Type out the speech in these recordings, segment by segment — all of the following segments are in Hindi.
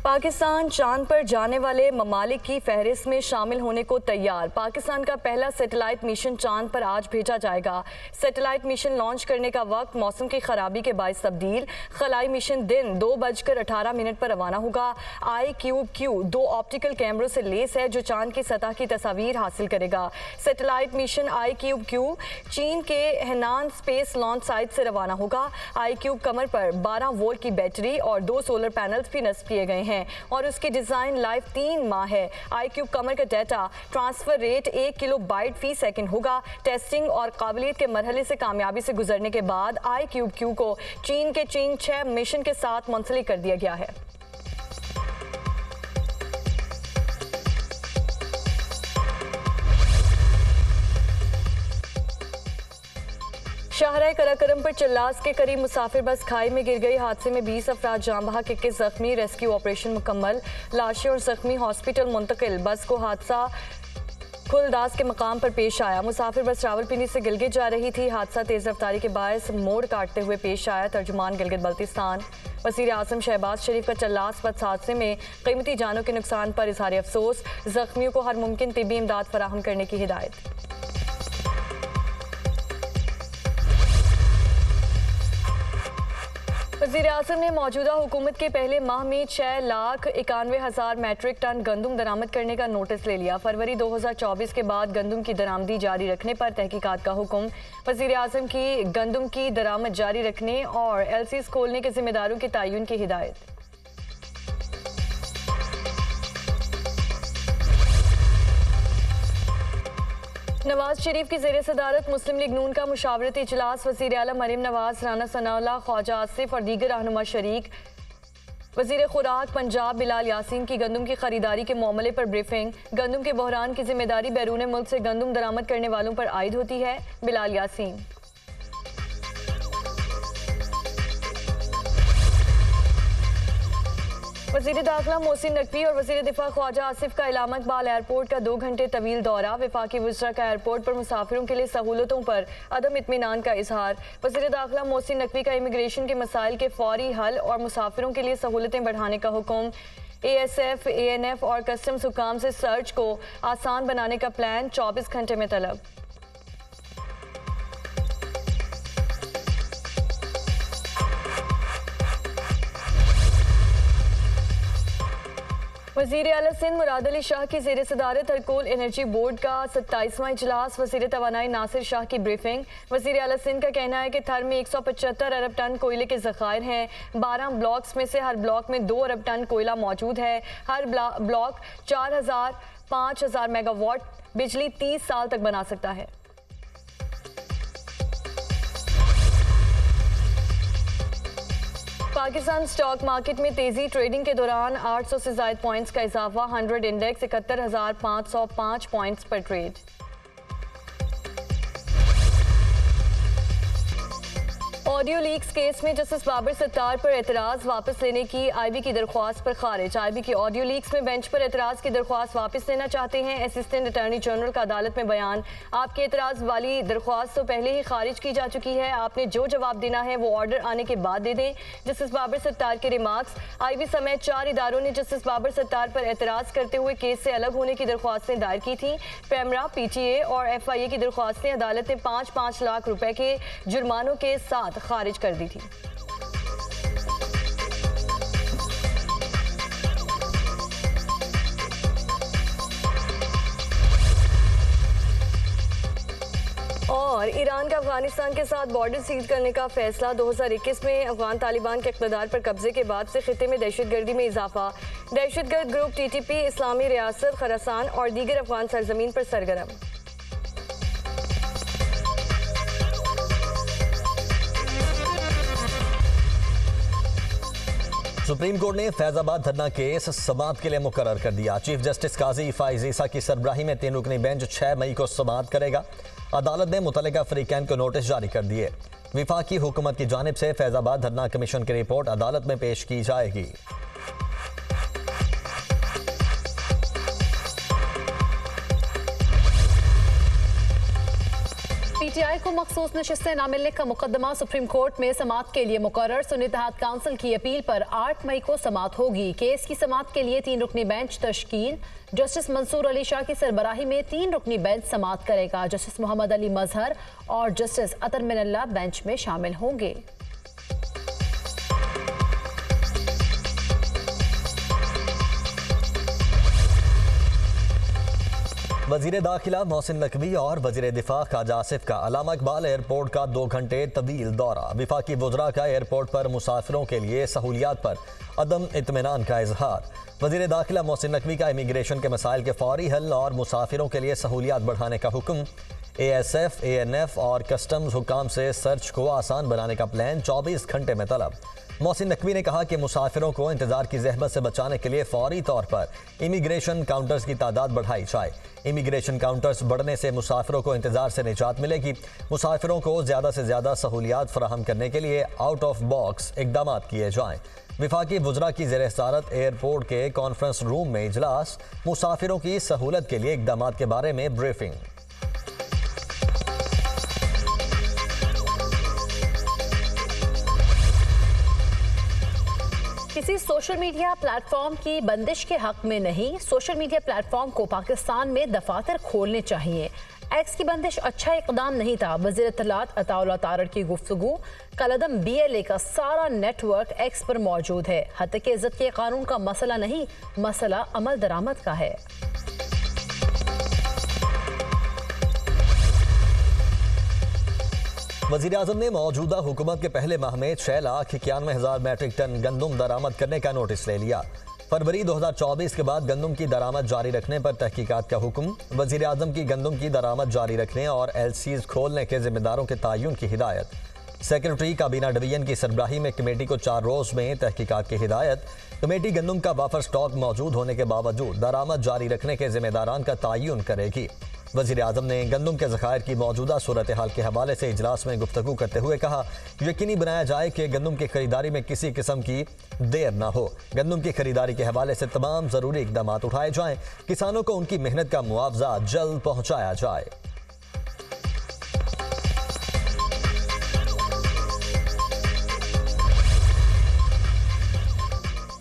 पाकिस्तान चांद पर जाने वाले ममालिक की फहरिस्त में शामिल होने को तैयार। पाकिस्तान का पहला सैटेलाइट मिशन चांद पर आज भेजा जाएगा। सैटेलाइट मिशन लॉन्च करने का वक्त मौसम की खराबी के बायस तब्दील। खलाई मिशन दिन 2:18 पर रवाना होगा। ICubQ 2 ऑप्टिकल कैमरों से लेस है जो चांद की सतह की तस्वीर हासिल करेगा। सैटेलाइट मिशन ICubQ चीन के हेनान स्पेस लॉन्च साइट से रवाना होगा। ICube कमर पर 12 वोल्ट की बैटरी और 2 सोलर पैनल्स भी नस्ब किए गए हैं और उसकी डिजाइन लाइफ 3 माह है। ICube कमर का डाटा ट्रांसफर रेट 1 किलोबाइट फी सेकंड होगा। टेस्टिंग और काबिलियत के मरहले से कामयाबी से गुजरने के बाद ICubQ को चीन के चीन 6 मिशन के साथ मुंसलिक कर दिया गया है। शाहराह कराकरम पर चल्लास के करीब मुसाफिर बस खाई में गिर गई। हादसे में 20 अफराद जाम बहक, 21 जख्मी। रेस्क्यू ऑपरेशन मुकम्मल, लाशें और जख्मी हॉस्पिटल मुंतकिल। बस को हादसा खुलदास के मकाम पर पेश आया। मुसाफिर बस रावलपिंडी से गिलगित जा रही थी। हादसा तेज रफ्तारी के बायस मोड़ काटते हुए पेश आया। तर्जुमान गिलगित बल्तिस्तान। वज़ीर आज़म शहबाज शरीफ का चल्लास बस हादसे में कीमती जानों के नुकसान पर इजहार अफसोस। जख्मियों को हर मुमकिन तिब्बी इमदाद फराहम करने की हिदायत। वज़ीर आज़म ने मौजूदा हुकूमत के पहले माह में 6,91,000 मैट्रिक टन गंदम दरामद करने का नोटिस ले लिया। फरवरी 2024 के बाद गंदम की दरामदी जारी रखने पर तहकीकात का हुक्म। वज़ीर आज़म की गंदम की दरामद जारी रखने और LCs खोलने के जिम्मेदारों के तयन की हिदायत। नवाज शरीफ की ज़ेर सदारत मुस्लिम लीग नून का मुशावरती इजलास। वज़ीर आला मरीम नवाज, राना सनाउल्लाह, ख्वाजा आसिफ और दीगर रहनुमा शरीक। वज़ीर खुराक पंजाब बिलाल यासीन की गंदम की खरीदारी के मामले पर ब्रीफिंग। गंदम के बहरान की जिम्मेदारी बैरून मुल्क से गंदम दरामद करने वालों पर आयद होती है, बिलाल यासीन। वज़ीर दाखिला मोहसिन नकवी और वज़ीर दिफा ख्वाजा आसिफ का इलामा इकबाल एयरपोर्ट का 2 घंटे तवील दौरा। वफाकी वज़रा का एयरपोर्ट पर मुसाफिरों के लिए सहूलतों पर अदम इत्मीनान का इजहार। वज़ीर दाखिला मोहसिन नकवी का इमिग्रेशन के मसाइल के फौरी हल और मुसाफिरों के लिए सहूलतें बढ़ाने का हुक्म। ASF, ANF और कस्टम्स हुकाम से सर्च को आसान बनाने का प्लान, 24 घंटे में तलब। वज़ीर आला सिंध मुराद अली शाह की ज़ेर सदारत अल्कोहल एनर्जी बोर्ड का 27वां इजलास। वज़ीर तवानाई नासिर शाह की ब्रीफिंग। वज़ीर आला सिंध का कहना है कि थर में 175 अरब टन कोयले के ज़खायर हैं। 12 ब्लॉक्स में से हर ब्लॉक में 2 अरब टन कोयला मौजूद है। हर ब्लॉक 4,000-5,000 मेगावाट बिजली 30 साल तक बना सकता है। पाकिस्तान स्टॉक मार्केट में तेजी। ट्रेडिंग के दौरान 800 से ज़ायद पॉइंट्स का इजाफा। 100 इंडेक्स 71,505 पॉइंट्स पर ट्रेड। ऑडियो लीक्स केस में जस्टिस बाबर सत्तार पर एतराज वापस लेने की IB की दरख्वास्त पर खारिज। IB की ऑडियो लीक्स में बेंच पर एतराज की दरख्वास्त वापस लेना चाहते हैं। असिस्टेंट अटॉर्नी जनरल का अदालत में बयान। आपके एतराज वाली दरख्वास्त तो पहले ही खारिज की जा चुकी है। आपने जो जवाब देना है वो ऑर्डर आने के बाद दे दें। जस्टिस बाबर सत्तार के रिमार्क्स। IB समेत 4 इदारों ने जस्टिस बाबर सत्तार पर एतराज करते हुए केस से अलग होने की दरख्वास्तें दायर की थी। पैमरा, PTA और FIA की दरख्वास्तें अदालत ने 5-5 लाख रुपए के जुर्मानों के साथ खारिज कर दी थी। और ईरान का अफगानिस्तान के साथ बॉर्डर सील करने का फैसला। 2021 में अफगान तालिबान के इक़्तिदार पर कब्जे के बाद से खिते में दहशतगर्दी में इजाफा। दहशतगर्द ग्रुप TTP इस्लामी रियासत खरासान और दीगर अफगान सरजमीन पर सरगर्म। सुप्रीम कोर्ट ने फैजाबाद धरना केस समाअत के लिए मुकर्रर कर दिया। चीफ जस्टिस काजी फाइज ईसा की सरबराही में 3 रुकनी बेंच 6 मई को समाअत करेगा। अदालत ने मुतल्लिका फरीकैन को नोटिस जारी कर दिए। विफाकी हुकूमत की जानिब से फैजाबाद धरना कमीशन की रिपोर्ट अदालत में पेश की जाएगी। पीटीआई को मखसूस नशिस्तें न मिलने का मुकदमा सुप्रीम कोर्ट में समाअत के लिए मुकर्रर। सुन्नी इत्तेहाद काउंसिल की अपील पर 8 मई को समाअत होगी। केस की समाअत के लिए 3 रुकनी बेंच तश्कील। जस्टिस मंसूर अली शाह की सरबराही में 3 रुकनी बेंच समाअत करेगा। जस्टिस मोहम्मद अली मजहर और जस्टिस अतर मिनल्ला बेंच में शामिल होंगे। वजीर दाखिला मोहसिन नकवी और वजीर दिफा ख्वाजा आसिफ का अल्लामा इकबाल एयरपोर्ट का 2 घंटे तवील दौरा। विफाकी वज़रा का एयरपोर्ट पर मुसाफिरों के लिए सहूलियात पर अदम इत्मीनान का इजहार। वजीर दाखिला मोहसिन नकवी का इमिग्रेशन के मसाइल के फौरी हल और मुसाफिरों के लिए सहूलियात बढ़ाने का हुक्म। ASF, ANF और कस्टम्स हुकाम से सर्च को आसान बनाने का प्लान 24 घंटे में तलब। मोहसिन नकवी ने कहा कि मुसाफिरों को इंतजार की जहमत से बचाने के लिए फौरी तौर पर इमिग्रेशन काउंटर्स की तादाद बढ़ाई जाए। इमिग्रेशन काउंटर्स बढ़ने से मुसाफिरों को इंतजार से निजात मिलेगी। मुसाफिरों को ज़्यादा से ज़्यादा सहूलियात फराहम करने के लिए आउट ऑफ बॉक्स इकदाम किए जाएँ। विफाकी वज़रा की ज़ेर सदारत एयरपोर्ट के कॉन्फ्रेंस रूम में इजलास। मुसाफिरों की सहूलत के लिए इकदाम के बारे में ब्रीफिंग। किसी सोशल मीडिया प्लेटफॉर्म की बंदिश के हक में नहीं, सोशल मीडिया प्लेटफॉर्म को पाकिस्तान में दफातर खोलने चाहिए। एक्स की बंदिश अच्छा इकदाम नहीं था। वज़ीर इत्तलात अताउल्लाह तारड़ की गुफ्तगू। कलअदम BLA का सारा नेटवर्क एक्स पर मौजूद है। हत्या के इज्जत के कानून का मसला नहीं, मसला अमल दरामद का है। वज़ीर-ए-आज़म ने मौजूदा हुकूमत के पहले माह में 6,91,000 मैट्रिक टन गंदम दरामद करने का नोटिस ले लिया। फरवरी 2024 के बाद गंदम की दरामद जारी रखने पर तहकीकात का हुक्म। वज़ीर-ए-आज़म की गंदम की दरामद जारी रखने और LCs खोलने के जिम्मेदारों के तयन की हिदायत। सेक्रेटरी काबीना डिवीजन की सरबराही में कमेटी को 4 रोज़ में तहकीकात की हिदायत। कमेटी गंदम का वाफर स्टॉक मौजूद होने के बावजूद दरामद जारी रखने के जिम्मेदारान का तयन करेगी। वज़ीर-ए-आज़म ने गंदम के ज़खायर की मौजूदा सूरत हाल के हवाले से इजलास में गुफ्तगू करते हुए कहा, यकीनी बनाया जाए कि गंदम की खरीदारी में किसी किस्म की देर न हो। गंदम की खरीदारी के हवाले से तमाम ज़रूरी इकदाम उठाए जाएँ। किसानों को उनकी मेहनत का मुआवजा जल्द पहुँचाया जाए।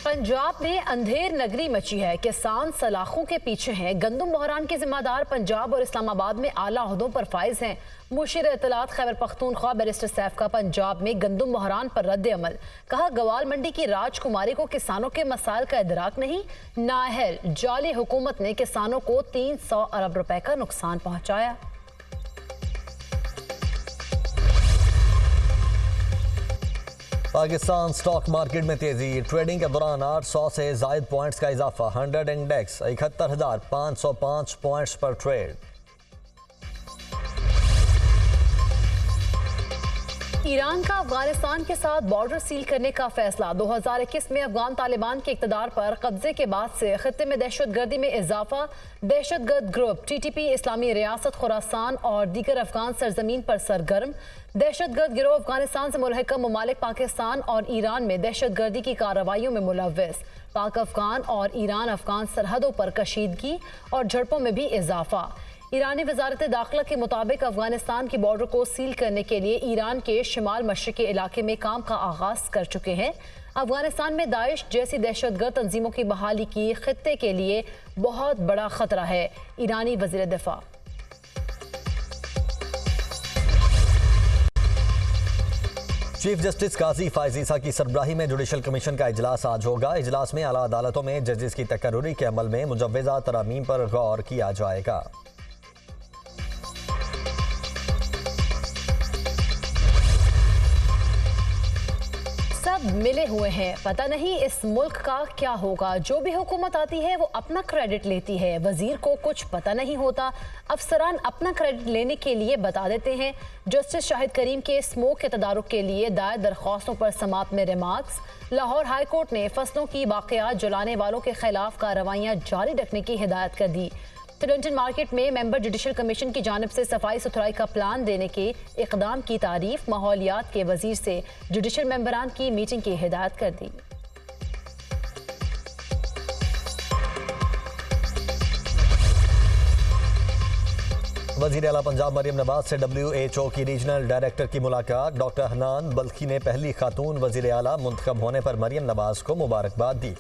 पंजाब में अंधेर नगरी मची है। किसान सलाखों के पीछे हैं। गंदम बहरान के जिम्मेदार पंजाब और इस्लामाबाद में आला ओहदों पर फाइज हैं। मुशीर इत्तलात खैबर पख्तूनख्वा बैरिस्टर सैफ का पंजाब में गंदम बहरान पर रद्द अमल। कहा, गवाल मंडी की राजकुमारी को किसानों के मसाइल का इदराक नहीं। नाअहल जाली हुकूमत ने किसानों को 300 अरब रुपए का नुकसान पहुंचाया। पाकिस्तान स्टॉक मार्केट में तेजी। ट्रेडिंग के दौरान 800 से जायद पॉइंट्स का इजाफा। 100 इंडेक्स 71,505 पॉइंट्स पर ट्रेड। ईरान का अफगानिस्तान के साथ बॉर्डर सील करने का फैसला। 2021 में अफगान तालिबान के इक़्तिदार पर कब्जे के बाद से खित्ते में दहशतगर्दी में इजाफा। दहशतगर्द ग्रुप TTP इस्लामी रियासत खुरासान और दीगर अफगान सरजमीन पर सरगर्म। दहशतगर्द गिरोह अफगानिस्तान से मुल्हिका ममालिक पाकिस्तान और ईरान में दहशतगर्दी की कार्रवाइयों में मुलव्वस। पाक अफगान और ईरान अफगान सरहदों पर कशीदगी और झड़पों में भी इजाफा। ईरानी वजारत दाखिला के मुताबिक अफगानिस्तान की बॉर्डर को सील करने के लिए ईरान के शिमाल मशरिकी इलाके में काम का आगाज कर चुके हैं। अफगानिस्तान में दाइश जैसी दहशतगर्द तंजीमों की बहाली की खित्ते के लिए बहुत बड़ा खतरा है। ईरानी वजीर दिफा। चीफ जस्टिस काजी फाइज ईसा की सरबराही में जुडिशल कमीशन का इजलास आज होगा। इजलास में आला अदालतों में जजेस की तकर्रुरी के अमल में मुजव्वज़ा तरामीम पर गौर किया जाएगा। मिले हुए हैं, पता नहीं इस मुल्क का क्या होगा। जो भी हुकूमत आती है वो अपना क्रेडिट लेती है। वजीर को कुछ पता नहीं होता। अफसरान अपना क्रेडिट लेने के लिए बता देते हैं। जस्टिस शाहिद करीम के स्मोक के तदारुक के लिए दायर दरख्वास्तों पर समाअत में रिमार्क्स। लाहौर हाई कोर्ट ने फसलों की बाक़ियात जलाने वालों के खिलाफ कार्रवाइयाँ जारी रखने की हिदायत कर दी। टिलंटन मार्केट में मेंबर जुडिशल कमीशन की जानिब से सफाई सुथराई का प्लान देने के इकदाम की तारीफ। माहौलियात के वजीर से जुडिशल मेंबरान की मीटिंग की हिदायत कर दी। वजीर आला पंजाब मरियम नवाज से WHO की रीजनल डायरेक्टर की मुलाकात। डॉक्टर हनान बल्खी ने पहली खातून वजीर आला मुंतखब होने पर मरियम नवाज को मुबारकबाद दी।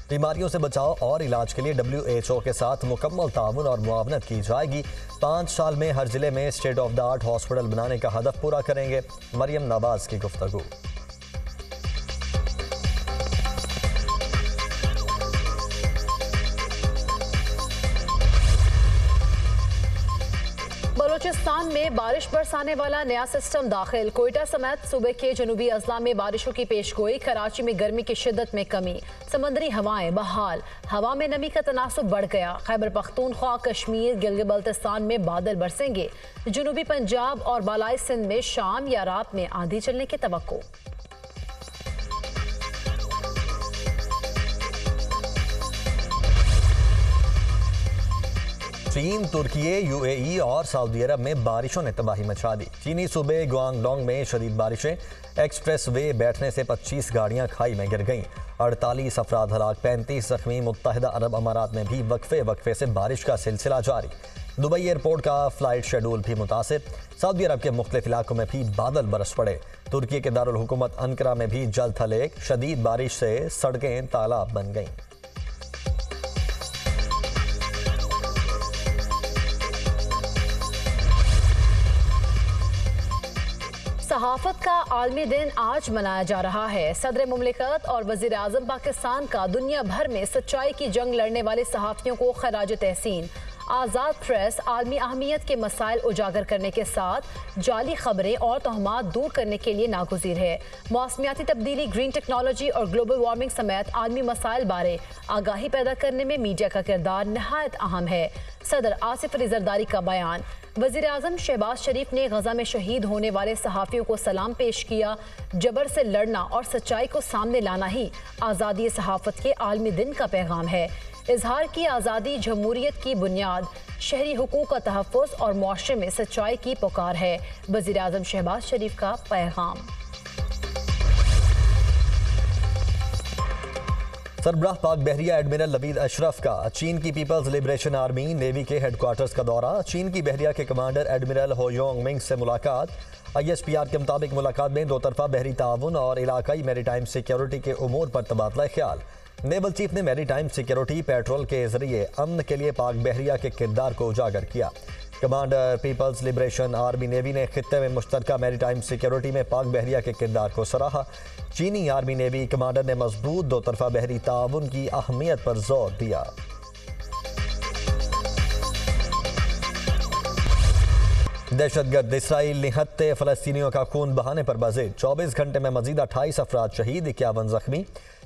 बीमारियों से बचाव और इलाज के लिए WHO के साथ मुकम्मल ताउन और मुआवनत की जाएगी। 5 साल में हर जिले में state of the art hospital बनाने का हदफ पूरा करेंगे, मरियम नवाज की गुफ्तगू। बलूचिस्तान में बारिश बरसाने वाला नया सिस्टम दाखिल। कोयटा समेत सूबे के जनूबी अजला में बारिशों की पेशगोई। कराची में गर्मी की शिद्दत में कमी। समंदरी हवाएं बहाल। हवा में नमी का तनासुब बढ़ गया। खैबर पख्तूनख्वा, कश्मीर, गिलगित बल्तिस्तान में बादल बरसेंगे। जनूबी पंजाब और बालाई सिंध में शाम या रात में आंधी चलने की तवक्को। चीन, तुर्की, UAE और सऊदी अरब में बारिशों ने तबाही मचा दी। चीनी सूबे ग्वांगडोंग में शदीद बारिशें। एक्सप्रेस वे बैठने से 25 गाड़ियां खाई में गिर गईं। 48 अफराद हलाक, 35 जख्मी। मुत्तहिदा अरब अमारात में भी वक्फे से बारिश का सिलसिला जारी। दुबई एयरपोर्ट का फ्लाइट शेड्यूल भी मुतासिर। सऊदी अरब के मुख्तलिफ इलाकों में भी बादल बरस पड़े। तुर्की के दारुल हुकूमत अंकरा में भी जल थल एक। शदीद बारिश से सड़कें तालाब बन गईं। सहाफत का आलमी दिन आज मनाया जा रहा है। सदर मुमलिकत और वजीर आजम पाकिस्तान का दुनिया भर में सच्चाई की जंग लड़ने वाले सहाफ़ियों को खराज तहसीन। आज़ाद प्रेस आलमी अहमियत के मसाइल उजागर करने के साथ जाली खबरें और तोहमात दूर करने के लिए नागुज़ीर है। मौसमियाती तब्दीली, ग्रीन टेक्नोलॉजी और ग्लोबल वार्मिंग समेत आलमी मसाइल बारे आगाही पैदा करने में मीडिया का किरदार नहायत अहम है। सदर आसिफ अली जरदारी का बयान। वज़ीर आज़म शहबाज शरीफ ने गजा में शहीद होने वाले सहाफ़ियों को सलाम पेश किया। जबर से लड़ना और सच्चाई को सामने लाना ही आज़ादी सहाफ़त के आलमी दिन का पैगाम है। इजहार की आज़ादी जमहूरियत की बुनियाद, शहरी हुकूक का तहफ़्फ़ुज़ और मुआशरे में सच्चाई की पुकार है। वज़ीर आज़म शहबाज शरीफ का पैगाम। सरबराह पाक बहरिया एडमिरल नवीद अशरफ का चीन की पीपल्स लिबरेशन आर्मी नेवी के हेडक्वार्टर्स का दौरा। चीन की बहरिया के कमांडर एडमिरल हो योंग मिंग से मुलाकात। ISPR के मुताबिक मुलाकात में दो तरफा बहरी ताउन और इलाकाई मैरीटाइम सिक्योरिटी के उमूर पर तबादला ख्याल। नेवल चीफ ने मैरीटाइम सिक्योरिटी पेट्रोल के जरिए अमन के लिए पाक बहरिया के किरदार को उजागर किया। Commander people's liberation army navy ने खित्ते में मुश्तरका मैरीटाइम सिक्योरिटी में पाक बहरिया के किरदार को सराहा। चीनी आर्मी नेवी कमांडर ने मजबूत दो तरफा बहरी ताउन की अहमियत पर जोर दिया। दहशतगर्द इसराइल निहत्ते फलस्तीनियों का खून बहाने पर बाजिद। 24 घंटे में मजीद 28 अफराद शहीद, 51 जख्मी।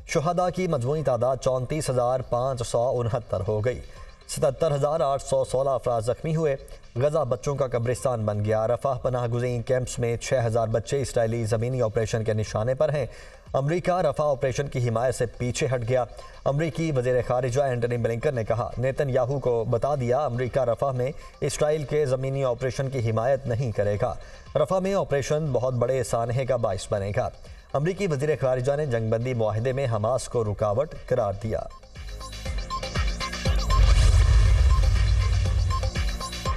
शुहदा की मजमूई तादाद 34,569 हो गई। 77,816 अफराद जख्मी हुए। गजा बच्चों का कब्रिस्तान बन गया। रफाह पनाह गुज़ीन कैंप्स में 6,000 बच्चे इसराइली ज़मीनी ऑपरेशन के निशाने पर हैं। अमरीका रफा ऑपरेशन की हिमायत से पीछे हट गया। अमरीकी वज़ीर ख़ारिजा एंटनी ब्लिंकन ने कहा, नेतन्याहू को बता दिया अमरीका रफा में इसराइल के ज़मीनी ऑपरेशन की हिमायत नहीं करेगा। रफा में ऑपरेशन बहुत बड़े सानहे का बाइस बनेगा। अमरीकी वज़ीर ख़ारिजा ने जंगबंदी मुआहिदे में हमास को रुकावट करार दिया।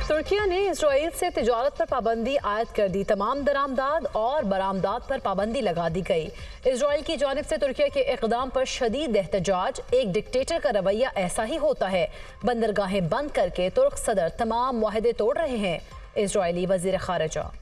तुर्की ने इसराइल से तिजारत पर पाबंदी आयद कर दी। तमाम दरामदाद और बरामदात पर पाबंदी लगा दी गई। इसराइल की जानिब से तुर्की के इक़दाम पर शदीद एहतजाज। एक डिक्टेटर का रवैया ऐसा ही होता है। बंदरगाहें बंद करके तुर्क सदर तमाम मुआहदे तोड़ रहे हैं। इसराइली वज़ीर ख़ारिजा